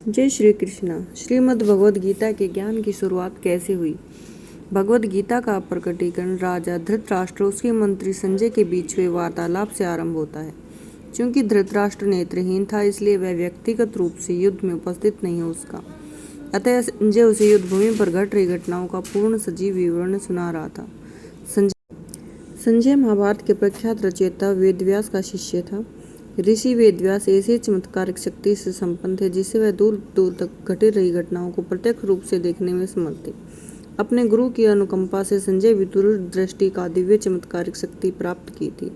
जय श्री कृष्णा। श्रीमद् भगवद गीता के ज्ञान की शुरुआत कैसे हुई? भगवद गीता का प्रकटीकरण राजा धृतराष्ट्र और उसके मंत्री संजय के बीच हुए वार्तालाप से आरंभ होता है। क्योंकि धृतराष्ट्र नेत्रहीन था, इसलिए वह व्यक्तिगत रूप से युद्ध में उपस्थित नहीं हो सका। अतः संजय उसे युद्ध भूमि पर घट रही घटनाओं का पूर्ण सजीव विवरण सुना रहा था। संजय महाभारत के प्रख्यात रचयिता वेदव्यास का शिष्य था। ऋषि वेदव्यास ऐसी चमत्कारिक शक्ति से संपन्न थे जिससे वह दूर दूर तक घटी रही घटनाओं को प्रत्यक्ष रूप से देखने में समर्थ थे। अपने गुरु की अनुकंपा से संजय भी दूरदृष्टि का दिव्य चमत्कारिक शक्ति प्राप्त की थी।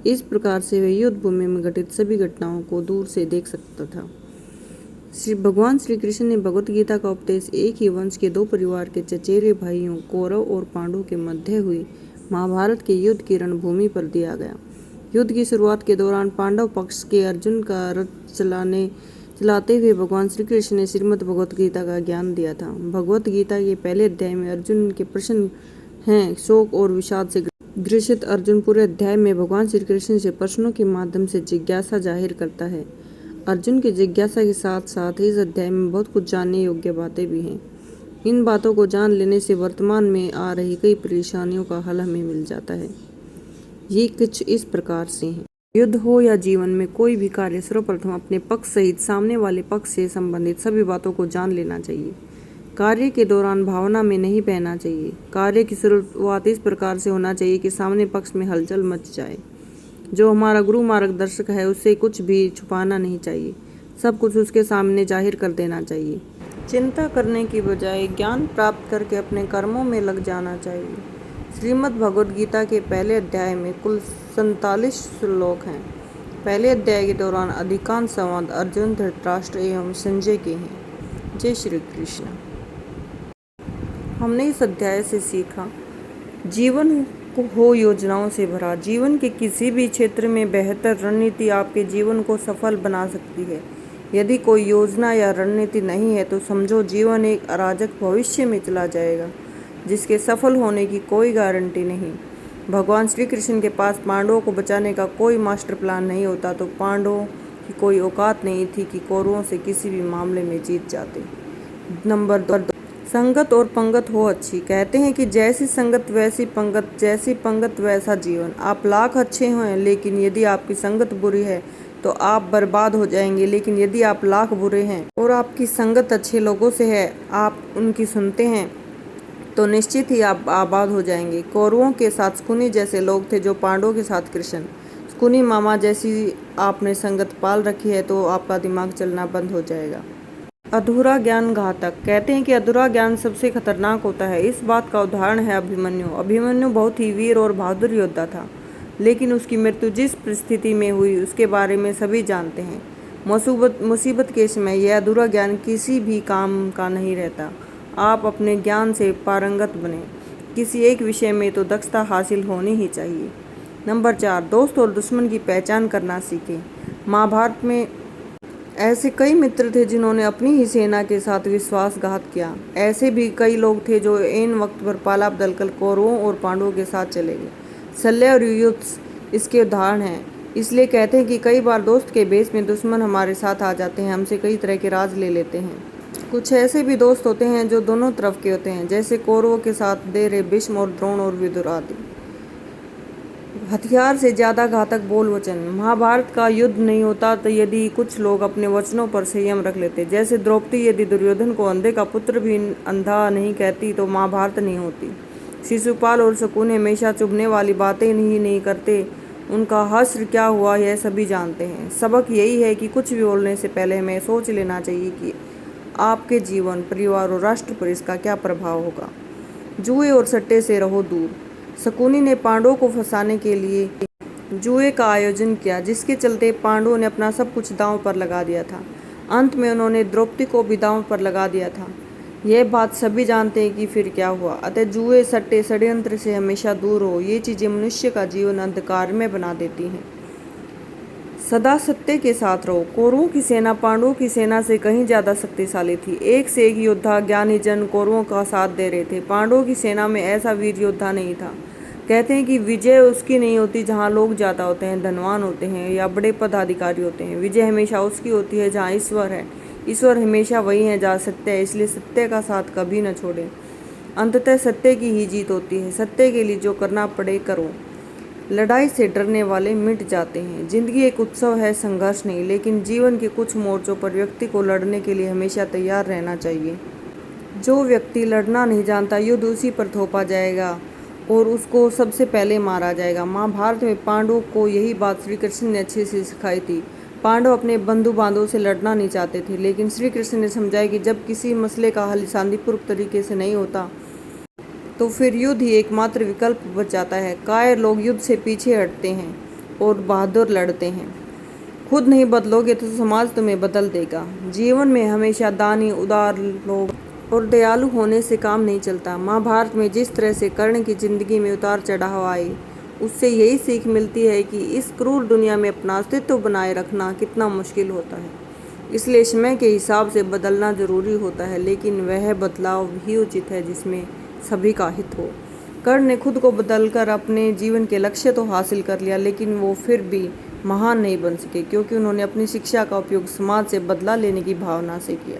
इस प्रकार से वह युद्ध भूमि में घटित सभी घटनाओं को दूर से देख सकता था। भगवान श्री कृष्ण ने भगवत गीता का उपदेश एक ही वंश के दो परिवार के चचेरे भाइयों कौरव और पांडु के मध्य हुई महाभारत के युद्ध की रणभूमि पर दिया गया। युद्ध की शुरुआत के दौरान पांडव पक्ष के अर्जुन का रथ चलाते हुए भगवान श्री कृष्ण ने श्रीमद् भगवत गीता का ज्ञान दिया था। भगवत गीता के पहले अध्याय में अर्जुन के प्रश्न हैं। शोक और विषाद से ग्रसित अर्जुन पूरे अध्याय में भगवान श्री कृष्ण से प्रश्नों के माध्यम से जिज्ञासा जाहिर करता है। अर्जुन की जिज्ञासा के साथ साथ इस अध्याय में बहुत कुछ जानने योग्य बातें भी हैं। इन बातों को जान लेने से वर्तमान में आ रही कई परेशानियों का हल हमें मिल जाता है। ये कुछ इस प्रकार से हैं। युद्ध हो या जीवन में कोई भी कार्य, सर्वप्रथम अपने पक्ष सहित सामने वाले पक्ष से संबंधित सभी बातों को जान लेना चाहिए। कार्य के दौरान भावना में नहीं बहना चाहिए। कार्य की शुरुआत इस प्रकार से होना चाहिए कि सामने पक्ष में हलचल मच जाए। जो हमारा गुरु मार्गदर्शक है उससे कुछ भी छुपाना नहीं चाहिए, सब कुछ उसके सामने जाहिर कर देना चाहिए। चिंता करने की बजाय ज्ञान प्राप्त करके अपने कर्मों में लग जाना चाहिए। श्रीमद् भगवद गीता के पहले अध्याय में कुल 47 श्लोक हैं। पहले अध्याय के दौरान अधिकांश संवाद अर्जुन, धृतराष्ट्र एवं संजय के हैं। जय श्री कृष्ण। हमने इस अध्याय से सीखा, जीवन हो योजनाओं से भरा। जीवन के किसी भी क्षेत्र में बेहतर रणनीति आपके जीवन को सफल बना सकती है। यदि कोई योजना या रणनीति नहीं है तो समझो जीवन एक अराजक भविष्य में चला जाएगा जिसके सफल होने की कोई गारंटी नहीं। भगवान श्री कृष्ण के पास पांडवों को बचाने का कोई मास्टर प्लान नहीं होता तो पांडवों की कोई औकात नहीं थी कि कौरवों से किसी भी मामले में जीत जाते। नंबर 2, संगत और पंगत हो अच्छी। कहते हैं कि जैसी संगत वैसी पंगत, जैसी पंगत वैसा जीवन। आप लाख अच्छे हैं लेकिन यदि आपकी संगत बुरी है तो आप बर्बाद हो जाएंगे। लेकिन यदि आप लाख बुरे हैं और आपकी संगत अच्छे लोगों से है, आप उनकी सुनते हैं तो निश्चित ही आप आबाद हो जाएंगे। कौरवों के साथ शकुनी जैसे लोग थे जो पांडवों के साथ कृष्ण। शकुनी मामा जैसी आपने संगत पाल रखी है तो आपका दिमाग चलना बंद हो जाएगा। अधूरा ज्ञान घातक। कहते हैं कि अधूरा ज्ञान सबसे खतरनाक होता है। इस बात का उदाहरण है अभिमन्यु। अभिमन्यु बहुत ही वीर और बहादुर योद्धा था, लेकिन उसकी मृत्यु जिस परिस्थिति में हुई उसके बारे में सभी जानते हैं। मुसीबत के समय यह अधूरा ज्ञान किसी भी काम का नहीं रहता। आप अपने ज्ञान से पारंगत बने। किसी एक विषय में तो दक्षता हासिल होनी ही चाहिए। नंबर 4, दोस्त और दुश्मन की पहचान करना सीखें। महाभारत में ऐसे कई मित्र थे जिन्होंने अपनी ही सेना के साथ विश्वासघात किया। ऐसे भी कई लोग थे जो ऐन वक्त पर पाला बदलकर कौरवों और पांडवों के साथ चले गए। शल्य और युयुत्स इसके उदाहरण हैं। इसलिए कहते हैं कि कई बार दोस्त के भेष में दुश्मन हमारे साथ आ जाते हैं, हमसे कई तरह के राज ले लेते हैं। कुछ ऐसे भी दोस्त होते हैं जो दोनों तरफ के होते हैं, जैसे कौरवों के साथ दे रहे भीष्म और द्रोण और विदुर आदि। हथियार से ज्यादा घातक बोल वचन। महाभारत का युद्ध नहीं होता तो यदि कुछ लोग अपने वचनों पर संयम रख लेते, जैसे द्रौपदी यदि दुर्योधन को अंधे का पुत्र भी अंधा नहीं कहती तो महाभारत नहीं होती। शिशुपाल और शकुनी हमेशा चुभने वाली बातें नहीं करते। उनका हश्र क्या हुआ यह सभी जानते हैं। सबक यही है कि कुछ भी बोलने से पहले हमें सोच लेना चाहिए कि आपके जीवन, परिवार और राष्ट्र पर इसका क्या प्रभाव होगा। जुए और सट्टे से रहो दूर। शकुनी ने पांडवों को फंसाने के लिए जुए का आयोजन किया, जिसके चलते पांडवों ने अपना सब कुछ दांव पर लगा दिया था। अंत में उन्होंने द्रौपदी को भी दांव पर लगा दिया था। यह बात सभी जानते हैं कि फिर क्या हुआ। अतः जुए, सट्टे, षड्यंत्र से हमेशा दूर हो। ये चीजें मनुष्य का जीवन अंधकार में बना देती हैं। सदा सत्य के साथ रहो। कौरवों की सेना पांडवों की सेना से कहीं ज्यादा शक्तिशाली थी। एक से एक योद्धा, ज्ञानी जन कौरवों का साथ दे रहे थे। पांडवों की सेना में ऐसा वीर योद्धा नहीं था। कहते हैं कि विजय उसकी नहीं होती जहाँ लोग ज्यादा होते हैं, धनवान होते हैं या बड़े पदाधिकारी होते हैं। विजय हमेशा उसकी होती है जहाँ ईश्वर है। ईश्वर हमेशा वही है जहाँ सत्य है, इसलिए सत्य का साथ कभी न छोड़ें। अंततः सत्य की ही जीत होती है। सत्य के लिए जो करना पड़े करो। लड़ाई से डरने वाले मिट जाते हैं। जिंदगी एक उत्सव है, संघर्ष नहीं, लेकिन जीवन के कुछ मोर्चों पर व्यक्ति को लड़ने के लिए हमेशा तैयार रहना चाहिए। जो व्यक्ति लड़ना नहीं जानता, युद्ध उसी पर थोपा जाएगा और उसको सबसे पहले मारा जाएगा। महाभारत में पांडवों को यही बात श्री कृष्ण ने अच्छे से सिखाई थी। पांडव अपने बंधु बांधवों से लड़ना नहीं चाहते थे, लेकिन श्री कृष्ण ने समझाया कि जब किसी मसले का हल शांतिपूर्वक तरीके से नहीं होता तो फिर युद्ध ही एकमात्र विकल्प बच जाता है। कायर लोग युद्ध से पीछे हटते हैं और बहादुर लड़ते हैं। खुद नहीं बदलोगे तो समाज तुम्हें बदल देगा। जीवन में हमेशा दानी, उदार लोग और दयालु होने से काम नहीं चलता। महाभारत में जिस तरह से कर्ण की जिंदगी में उतार चढ़ाव आए, उससे यही सीख मिलती है कि इस क्रूर दुनिया में अपना अस्तित्व बनाए रखना कितना मुश्किल होता है। इसलिए समय के हिसाब से बदलना जरूरी होता है, लेकिन वह बदलाव भी उचित है जिसमें सभी का हित हो। कर्ण ने खुद को बदलकर अपने जीवन के लक्ष्य तो हासिल कर लिया, लेकिन वो फिर भी महान नहीं बन सके, क्योंकि उन्होंने अपनी शिक्षा का उपयोग समाज से बदला लेने की भावना से किया।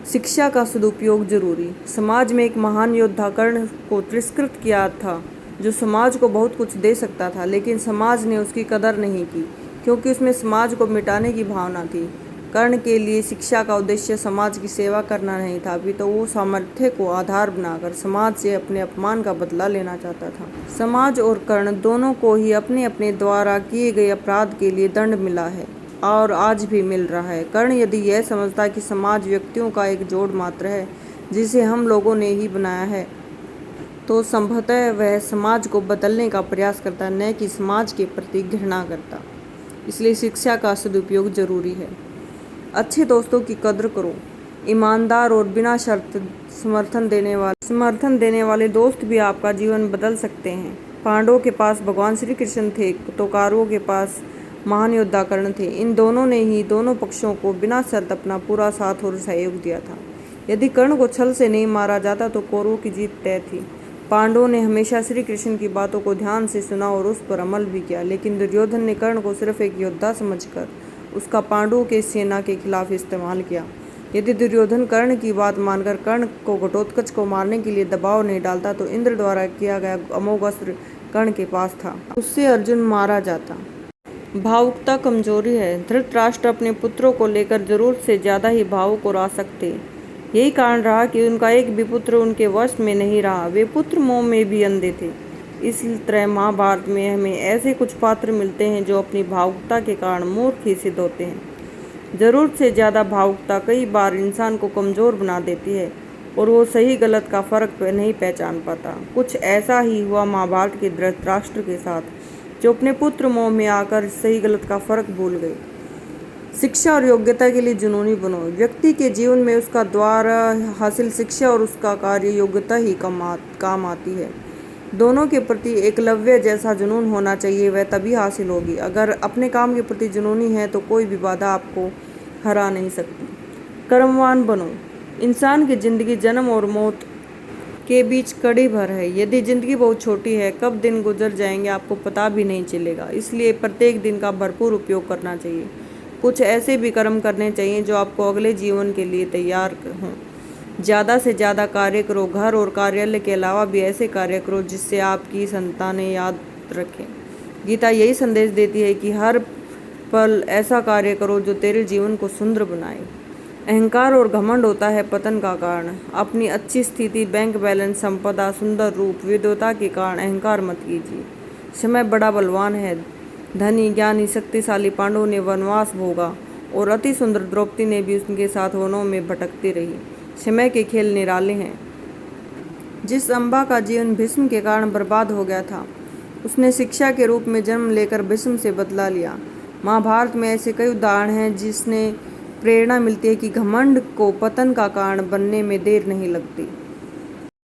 शिक्षा का सदुपयोग जरूरी। समाज में एक महान योद्धा कर्ण को तिरस्कृत किया था, जो समाज को बहुत कुछ दे सकता था, लेकिन समाज ने उसकी कदर नहीं की, क्योंकि उसमें समाज को मिटाने की भावना थी। कर्ण के लिए शिक्षा का उद्देश्य समाज की सेवा करना नहीं था, अभी तो वो सामर्थ्य को आधार बनाकर समाज से अपने अपमान का बदला लेना चाहता था। समाज और कर्ण दोनों को ही अपने अपने द्वारा किए गए अपराध के लिए दंड मिला है और आज भी मिल रहा है। कर्ण यदि यह समझता कि समाज व्यक्तियों का एक जोड़ मात्र है जिसे हम लोगों ने ही बनाया है, तो संभवतः वह समाज को बदलने का प्रयास करता, न कि समाज के प्रति घृणा करता। इसलिए शिक्षा का सदुपयोग जरूरी है। अच्छे दोस्तों की कद्र करो। ईमानदार और बिना शर्त समर्थन देने वाले दोस्त भी आपका जीवन बदल सकते हैं। पांडवों के पास भगवान श्री कृष्ण थे, तो कौरवों के पास महान योद्धा कर्ण थे। इन दोनों ने ही दोनों पक्षों को बिना शर्त अपना पूरा साथ और सहयोग दिया था। यदि कर्ण को छल से नहीं मारा जाता तो कौरवों की जीत तय थी। पांडवों ने हमेशा श्री कृष्ण की बातों को ध्यान से सुना और उस पर अमल भी किया, लेकिन दुर्योधन ने कर्ण को सिर्फ एक योद्धा समझकर उसका पांडवों के सेना के खिलाफ इस्तेमाल किया। यदि दुर्योधन कर्ण की बात मानकर कर्ण को घटोत्कच को मारने के लिए दबाव नहीं डालता तो इंद्र द्वारा किया गया अमोघ अस्त्र कर्ण के पास था, उससे अर्जुन मारा जाता। भावुकता कमजोरी है। धृतराष्ट्र अपने पुत्रों को लेकर जरूरत से ज्यादा ही भावुक और आसक्त थे। यही कारण रहा कि उनका एक भी पुत्र उनके वश में नहीं रहा। वे पुत्र मोह में भी अंधे थे। इस तरह महाभारत में हमें ऐसे कुछ पात्र मिलते हैं जो अपनी भावुकता के कारण मूर्ख ही सिद्ध होते हैं। जरूरत से ज्यादा भावुकता कई बार इंसान को कमजोर बना देती है और वो सही गलत का फर्क नहीं पहचान पाता। कुछ ऐसा ही हुआ महाभारत के धृतराष्ट्र के साथ, जो अपने पुत्र मोह में आकर सही गलत का फर्क भूल गए। शिक्षा और योग्यता के लिए जुनूनी बनो। व्यक्ति के जीवन में उसका द्वारा हासिल शिक्षा और उसका कार्य योग्यता ही काम आती है। दोनों के प्रति एकलव्य जैसा जुनून होना चाहिए, वह तभी हासिल होगी। अगर अपने काम के प्रति जुनूनी है तो कोई भी बाधा आपको हरा नहीं सकती। कर्मवान बनो। इंसान की जिंदगी जन्म और मौत के बीच कड़ी भर है। यदि जिंदगी बहुत छोटी है, कब दिन गुजर जाएंगे आपको पता भी नहीं चलेगा। इसलिए प्रत्येक दिन का भरपूर उपयोग करना चाहिए। कुछ ऐसे भी कर्म करने चाहिए जो आपको अगले जीवन के लिए तैयार हों। ज़्यादा से ज़्यादा कार्य करो। घर और कार्यालय के अलावा भी ऐसे कार्य करो जिससे आपकी संतानें याद रखें। गीता यही संदेश देती है कि हर पल ऐसा कार्य करो जो तेरे जीवन को सुंदर बनाए। अहंकार और घमंड होता है पतन का कारण। अपनी अच्छी स्थिति, बैंक बैलेंस, संपदा, सुंदर रूप, विद्वता के कारण अहंकार मत कीजिए। समय बड़ा बलवान है। धनी, ज्ञानी, शक्तिशाली पांडवों ने वनवास भोगा और अति सुंदर द्रौपदी ने भी उनके साथ वनों में भटकती रही। समय के खेल निराले हैं। जिस अम्बा का जीवन भीष्म के कारण बर्बाद हो गया था, उसने शिक्षा के रूप में जन्म लेकर भीष्म से बदला लिया। महाभारत में ऐसे कई उदाहरण हैं जिसने प्रेरणा मिलती है कि घमंड को पतन का कारण बनने में देर नहीं लगती।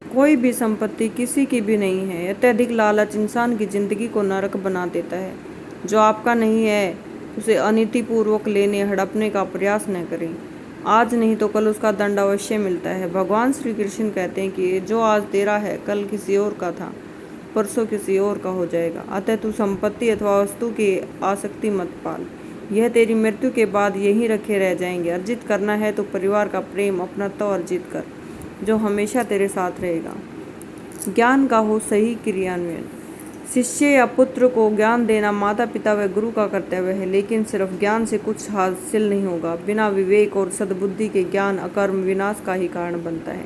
कोई भी संपत्ति किसी की भी नहीं है। अत्यधिक लालच इंसान की जिंदगी को नरक बना देता है। जो आपका नहीं है उसे अनीतिपूर्वक लेने हड़पने का प्रयास न करें। आज नहीं तो कल उसका दंड अवश्य मिलता है। भगवान श्री कृष्ण कहते हैं कि जो आज तेरा है कल किसी और का था, परसों किसी और का हो जाएगा। अतः तू संपत्ति अथवा वस्तु की आसक्ति मत पाल। यह तेरी मृत्यु के बाद यहीं रखे रह जाएंगे। अर्जित करना है तो परिवार का प्रेम, अपना तो अर्जित कर जो हमेशा तेरे साथ रहेगा। ज्ञान का हो सही क्रियान्वयन। शिष्य या पुत्र को ज्ञान देना माता पिता व गुरु का कर्तव्य है, लेकिन सिर्फ ज्ञान से कुछ हासिल नहीं होगा। बिना विवेक और सद्बुद्धि के ज्ञान अकर्म विनाश का ही कारण बनता है।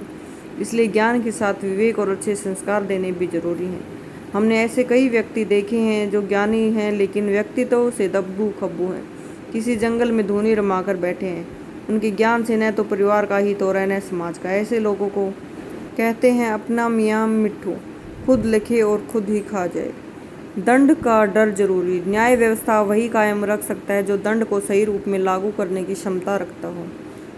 इसलिए ज्ञान के साथ विवेक और अच्छे संस्कार देने भी जरूरी हैं। हमने ऐसे कई व्यक्ति देखे हैं जो ज्ञानी हैं लेकिन व्यक्तित्व से दब्बू खब्बू हैं, किसी जंगल में धूनी रमाकर बैठे हैं। उनके ज्ञान से न तो परिवार का हित हो रहा है न समाज का। ऐसे लोगों को कहते हैं अपना मियाँ मिट्ठू, खुद लिखे और खुद ही खा जाए। दंड का डर जरूरी। न्याय व्यवस्था वही कायम रख सकता है जो दंड को सही रूप में लागू करने की क्षमता रखता हो।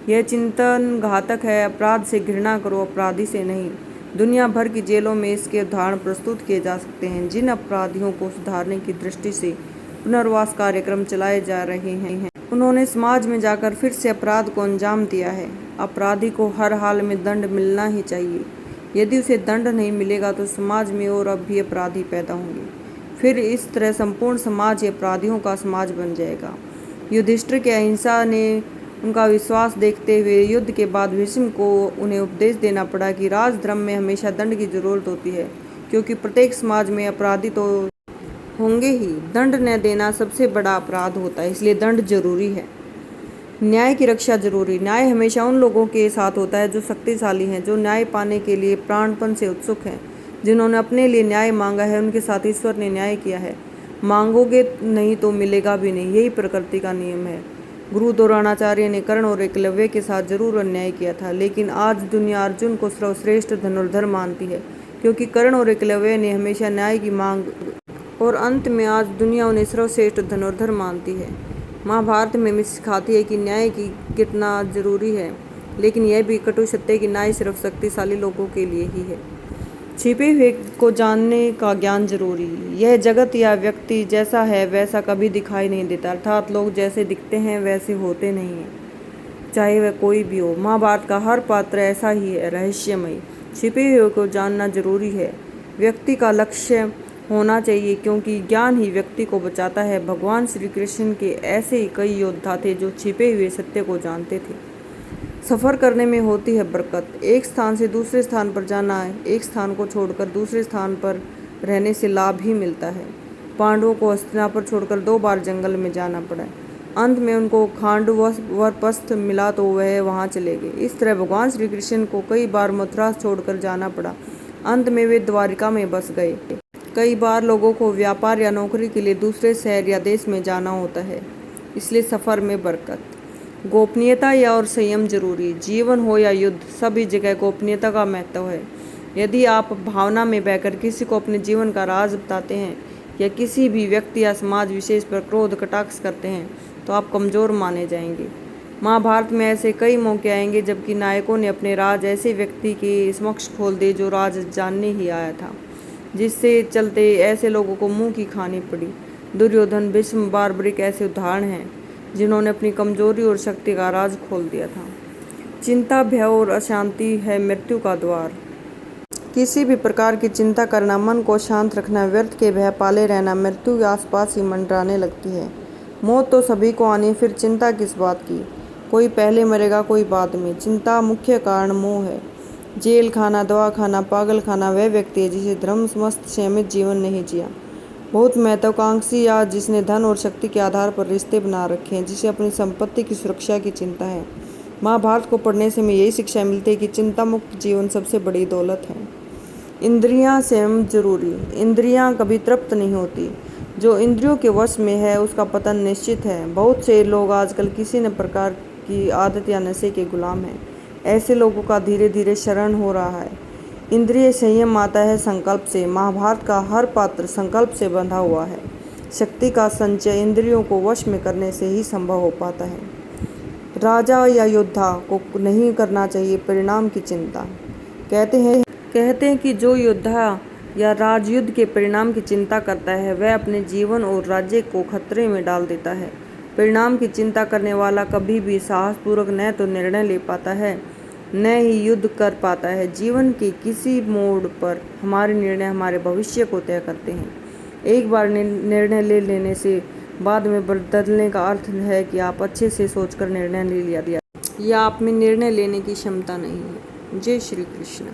यह चिंतन घातक है। अपराध से घृणा करो, अपराधी से नहीं। दुनिया भर की जेलों में इसके उदाहरण प्रस्तुत किए जा सकते हैं। जिन अपराधियों को सुधारने की दृष्टि से पुनर्वास कार्यक्रम चलाए जा रहे हैं, उन्होंने समाज में जाकर फिर से अपराध को अंजाम दिया है। अपराधी को हर हाल में दंड मिलना ही चाहिए। यदि उसे दंड नहीं मिलेगा तो समाज में और अब भी अपराधी पैदा होंगे। फिर इस तरह संपूर्ण समाज ही अपराधियों का समाज बन जाएगा। युधिष्ठिर की अहिंसा ने उनका विश्वास देखते हुए युद्ध के बाद भीष्म को उन्हें उपदेश देना पड़ा कि राजधर्म में हमेशा दंड की जरूरत होती है, क्योंकि प्रत्येक समाज में अपराधी तो होंगे ही। दंड न देना सबसे बड़ा अपराध होता है, इसलिए दंड जरूरी है। न्याय की रक्षा जरूरी। न्याय हमेशा उन लोगों के साथ होता है जो शक्तिशाली हैं, जो न्याय पाने के लिए प्राणपण से उत्सुक हैं। जिन्होंने अपने लिए न्याय मांगा है उनके साथ ईश्वर ने न्याय किया है। मांगोगे नहीं तो मिलेगा भी नहीं, यही प्रकृति का नियम है। गुरु द्रोणाचार्य ने कर्ण और एकलव्य के साथ जरूर अन्याय किया था, लेकिन आज दुनिया अर्जुन को सर्वश्रेष्ठ धनुर्धर मानती है, क्योंकि कर्ण और एकलव्य ने हमेशा न्याय की मांग, और अंत में आज दुनिया उन्हें सर्वश्रेष्ठ धनुर्धर मानती है। महाभारत में हमें सिखाती है कि न्याय की कितना जरूरी है, लेकिन यह भी कटु सत्य कि न्याय सिर्फ शक्तिशाली लोगों के लिए ही है। छिपे हुए को जानने का ज्ञान जरूरी। यह जगत या व्यक्ति जैसा है वैसा कभी दिखाई नहीं देता, अर्थात लोग जैसे दिखते हैं वैसे होते नहीं हैं, चाहे वह कोई भी हो। महाभारत का हर पात्र ऐसा ही है, रहस्यमयी। छिपे हुए को जानना जरूरी है। व्यक्ति का लक्ष्य होना चाहिए, क्योंकि ज्ञान ही व्यक्ति को बचाता है। भगवान श्री कृष्ण के ऐसे ही कई योद्धा थे जो छिपे हुए सत्य को जानते थे। सफ़र करने में होती है बरकत। एक स्थान से दूसरे स्थान पर जाना है, एक स्थान को छोड़कर दूसरे स्थान पर रहने से लाभ ही मिलता है। पांडवों को हस्तिनापुर छोड़कर 2 बार जंगल में जाना पड़ा। अंत में उनको खांडवप्रस्थ मिला तो वह वहाँ चले गए। इस तरह भगवान श्री कृष्ण को कई बार मथुरा छोड़कर जाना पड़ा, अंत में वे द्वारिका में बस गए। कई बार लोगों को व्यापार या नौकरी के लिए दूसरे शहर या देश में जाना होता है, इसलिए सफ़र में बरकत। गोपनीयता या और संयम जरूरी। जीवन हो या युद्ध, सभी जगह गोपनीयता का महत्व है। यदि आप भावना में बहकर किसी को अपने जीवन का राज बताते हैं या किसी भी व्यक्ति या समाज विशेष पर क्रोध कटाक्ष करते हैं तो आप कमज़ोर माने जाएंगे। महाभारत में ऐसे कई मौके आएंगे जबकि नायकों ने अपने राज ऐसे व्यक्ति के समक्ष खोल दिए जो राज जानने ही आया था, जिससे चलते ऐसे लोगों को मुंह की खानी पड़ी। दुर्योधन, भीष्म, बार्बरिक ऐसे उदाहरण हैं जिन्होंने अपनी कमजोरी और शक्ति का राज खोल दिया था। चिंता, भय और अशांति है मृत्यु का द्वार। किसी भी प्रकार की चिंता करना, मन को शांत रखना, व्यर्थ के भय पाले रहना मृत्यु के आसपास ही मंडराने लगती है। मौत तो सभी को आनी, फिर चिंता किस बात की। कोई पहले मरेगा, कोई बाद में। चिंता मुख्य कारण मोह है। जेल खाना, दवा खाना, पागल खाना वह व्यक्ति है जिसे धर्ममस्त संयमित जीवन नहीं जिया। बहुत महत्वाकांक्षी या जिसने धन और शक्ति के आधार पर रिश्ते बना रखे हैं, जिसे अपनी संपत्ति की सुरक्षा की चिंता है। महाभारत को पढ़ने से हमें यही शिक्षा मिलती है कि चिंता मुक्त जीवन सबसे बड़ी दौलत है। इंद्रियां संयम जरूरी। इंद्रियां कभी तृप्त नहीं होती। जो इंद्रियों के वश में है उसका पतन निश्चित है। बहुत से लोग आजकल किसी न प्रकार की आदत या नशे के गुलाम हैं। ऐसे लोगों का धीरे धीरे शरण हो रहा है। इंद्रिय संयम आता है संकल्प से। महाभारत का हर पात्र संकल्प से बंधा हुआ है। शक्ति का संचय इंद्रियों को वश में करने से ही संभव हो पाता है। राजा या योद्धा को नहीं करना चाहिए परिणाम की चिंता। कहते हैं कि जो योद्धा या राजयुद्ध के परिणाम की चिंता करता है वह अपने जीवन और राज्य को खतरे में डाल देता है। परिणाम की चिंता करने वाला कभी भी साहसपूर्वक न तो निर्णय ले पाता है न ही युद्ध कर पाता है। जीवन के किसी मोड़ पर हमारे निर्णय हमारे भविष्य को तय करते हैं। एक बार निर्णय ले लेने से बाद में बदलने का अर्थ है कि आप अच्छे से सोचकर निर्णय ले लिया या आप में निर्णय लेने की क्षमता नहीं है। जय श्री कृष्ण।